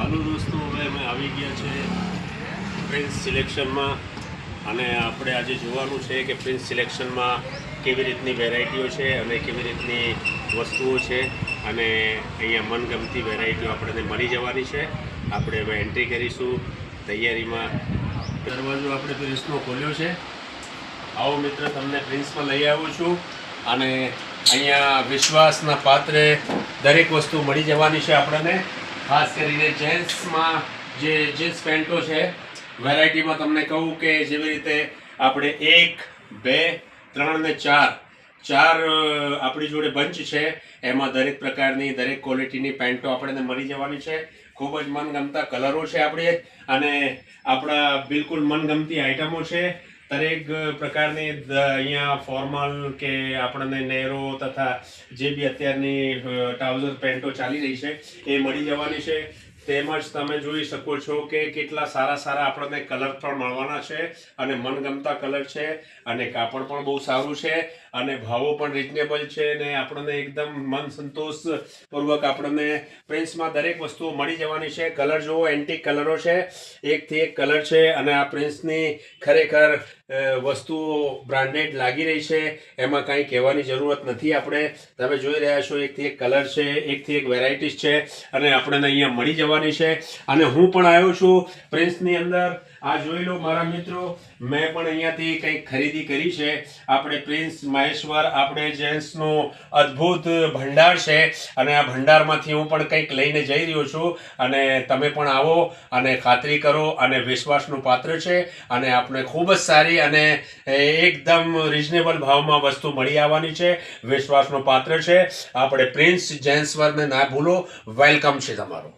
હાલો દોસ્તો, હવે અમે આવી ગયા છે પ્રિન્સ સિલેક્શનમાં અને આપણે આજે જોવાનું છે કે પ્રિન્સ સિલેક્શનમાં કેવી રીતની વેરાયટીઓ છે અને કેવી રીતની વસ્તુઓ છે અને અહીંયા મનગમતી વેરાયટીઓ આપણને મળી જવાની છે. આપણે હવે એન્ટ્રી કરીશું તૈયારીમાં. દરવાજો આપણે પ્રિન્સનો ખોલ્યો છે. આવો મિત્ર, તમને પ્રિન્સમાં લઈ આવું છું અને અહીંયા વિશ્વાસના પાત્રે દરેક વસ્તુ મળી જવાની છે આપણને. ખાસ કરીને જેન્ટ્સમાં જે જીન્સ પેન્ટો છે વેરાયટીમાં તમને કહું કે જેવી રીતે આપણે 1, 2, 3 અને 4 આપણી જોડે બંચ છે. એમાં દરેક પ્રકારની દરેક ક્વોલિટીની પેન્ટો આપણને મળી જવાની છે. ખૂબ જ મનગમતા કલરો છે આપણે અને આપણા બિલકુલ મનગમતી આઇટમો છે. દરેક પ્રકારની અહીંયા ફોર્મલ કે આપણને નેરો તથા જે બી અત્યારની ટ્રાઉઝર પેન્ટો ચાલી રહી છે એ મળી જવાની છે. તેમજ તમે જોઈ શકો છો કે કેટલા સારા સારા આપણને કલર પણ મળવાના છે અને મનગમતા કલર છે અને કાપડ પણ બહુ સારું છે અને ભાવો પણ રિઝનેબલ છે ને આપણને એકદમ મન સંતોષપૂર્વક આપણને પ્રિન્સમાં દરેક વસ્તુઓ મળી જવાની છે. કલર જુઓ, એન્ટિક કલરો છે, એકથી એક કલર છે અને આ પ્રિન્સની ખરેખર વસ્તુઓ બ્રાન્ડેડ લાગી રહી છે. એમાં કાંઈ કહેવાની જરૂરત નથી. આપણે તમે જોઈ રહ્યા છો એકથી એક કલર છે, એકથી એક વેરાયટીઝ છે અને આપણને અહીંયા મળી જવાની છે. અને હું પણ આવ્યો છું પ્રિન્સની અંદર. આ જોઈ લો મારા મિત્રો, મેં પણ અહીંયાથી કંઈક ખરીદી કરી છે. આપણે પ્રિન્સ મહેશ્વર આપણે જેન્ટ્સનો અદ્ભુત ભંડાર છે અને આ ભંડારમાંથી હું પણ કંઈક લઈને જઈ રહ્યો છું અને તમે પણ આવો અને ખાતરી કરો અને વિશ્વાસનું પાત્ર છે અને આપણે ખૂબ જ સારી અને એકદમ રિઝનેબલ ભાવમાં વસ્તુ મળી આવવાની છે. વિશ્વાસનું પાત્ર છે. આપણે પ્રિન્સ જેન્ટ્સ વર્ગને ના ભૂલો. વેલકમ છે તમારો.